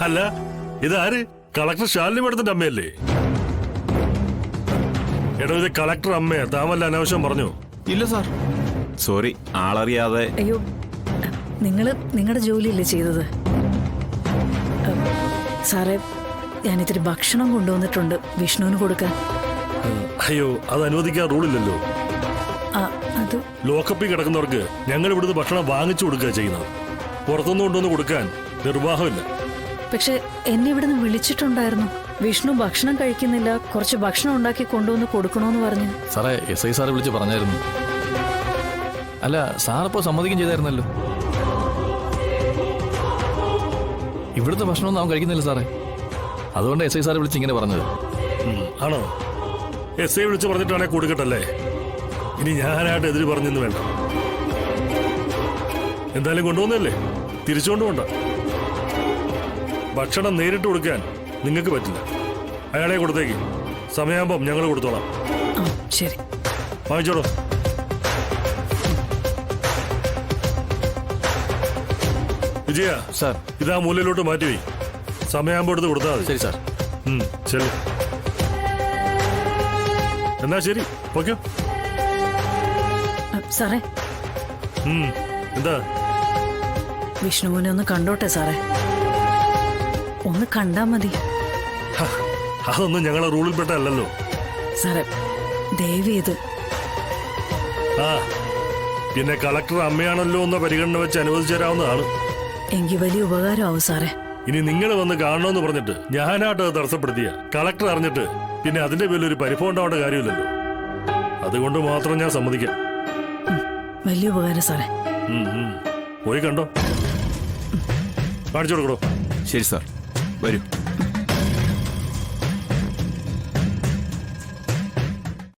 അല്ല ഇതാര്? കളക്ടർ ശാലിനി മേഡത്തിന്റെ അമ്മയല്ലേ? എടോ ഇത് കളക്ടർ അമ്മയാ, താമല്ല അനാവശ്യം പറഞ്ഞു. ഇല്ല സാർ, സോറി, ആളറിയാതെ. അയ്യോ, നിങ്ങളുടെ ജോലിയല്ലേ ചെയ്തത്? സാറേ, ഞാനിത്തിരി ഭക്ഷണം കൊണ്ടുവന്നിട്ടുണ്ട് വിഷ്ണുവിന് കൊടുക്കാൻ. അയ്യോ, അത് അനുവദിക്കാൻ റൂളില്ലല്ലോ. അത് ലോക്കപ്പിൽ കിടക്കുന്നവർക്ക് ഞങ്ങൾ ഇവിടുന്ന് ഭക്ഷണം വാങ്ങിച്ചു കൊടുക്കുക ചെയ്യുന്നത്. പുറത്തുനിന്ന് കൊണ്ടുവന്ന് കൊടുക്കാൻ നിർവാഹമില്ല. പക്ഷെ എന്നെ ഇവിടുന്ന് വിളിച്ചിട്ടുണ്ടായിരുന്നു. വിഷ്ണു ഭക്ഷണം കഴിക്കുന്നില്ല, കുറച്ച് ഭക്ഷണം ഉണ്ടാക്കി കൊണ്ടുവന്ന് കൊടുക്കണോന്ന് പറഞ്ഞു. സാറേ, എസ് ഐ സാറ് വിളിച്ച് പറഞ്ഞായിരുന്നു. അല്ല, സാറിപ്പോൾ സമ്മതിക്കും ചെയ്തായിരുന്നല്ലോ. ഇവിടുത്തെ ഭക്ഷണമൊന്നും അവൻ കഴിക്കുന്നില്ല സാറേ. അതുകൊണ്ട് എസ് ഐ സാറ് വിളിച്ച് ഇങ്ങനെ പറഞ്ഞത്. ആണോ? എസ് ഐ വിളിച്ച് പറഞ്ഞിട്ടാണെ കൊടുക്കട്ടല്ലേ. ഇനി ഞാനായിട്ട് എതിര് പറഞ്ഞെന്ന് വേണ്ട. എന്തായാലും കൊണ്ടുവന്നല്ലേ, തിരിച്ചുകൊണ്ട് പോണ്ട. ഭക്ഷണം നേരിട്ട് കൊടുക്കാൻ നിങ്ങൾക്ക് പറ്റില്ല. അയാളെ കൊടുത്തേക്ക്. സമയമാകുമ്പം ഞങ്ങൾ കൊടുത്തോളാം. ശരി, വാങ്ങിച്ചോളൂ. വിജയ സാർ, ഇതാ മൂലയിലോട്ട് മാറ്റി വയ്ക്കും. സമയമാകുമ്പോൾ എടുത്ത് കൊടുത്താൽ മതി. ശരി സാർ. ശരി, എന്നാ ശരി, ഓക്കെ. സാറേ, എന്താ? വിഷ്ണുവിനെ ഒന്ന് കണ്ടോട്ടെ സാറേ, ഒന്ന് കണ്ടാ മതി. അതൊന്നും ഞങ്ങളെ റൂളിൽപ്പെട്ടല്ലോ സാറേ, ദയവ് ചെയ്ത്. പിന്നെ കളക്ടർ അമ്മയാണല്ലോ എന്ന പരിഗണന വെച്ച് അനുവദിച്ചു തരാവുന്നതാണ്. എങ്കിൽ വലിയ ഉപകാരമാവും സാറേ. ഇനി നിങ്ങൾ വന്ന് കാണണമെന്ന് പറഞ്ഞിട്ട് ഞാനായിട്ട് അത് തടസ്സപ്പെടുത്തിയ കളക്ടർ അറിഞ്ഞിട്ട് പിന്നെ അതിന്റെ പേരിൽ ഒരു പരിഭവം ഉണ്ടാവേണ്ട കാര്യമില്ലല്ലോ. അതുകൊണ്ട് മാത്രം ഞാൻ സമ്മതിക്കാം. വലിയ ഉപകാരം സാറേ. പോയി കണ്ടോ, കാണിച്ചു കൊടുക്കണോ? ശരി സാർ, വരൂ.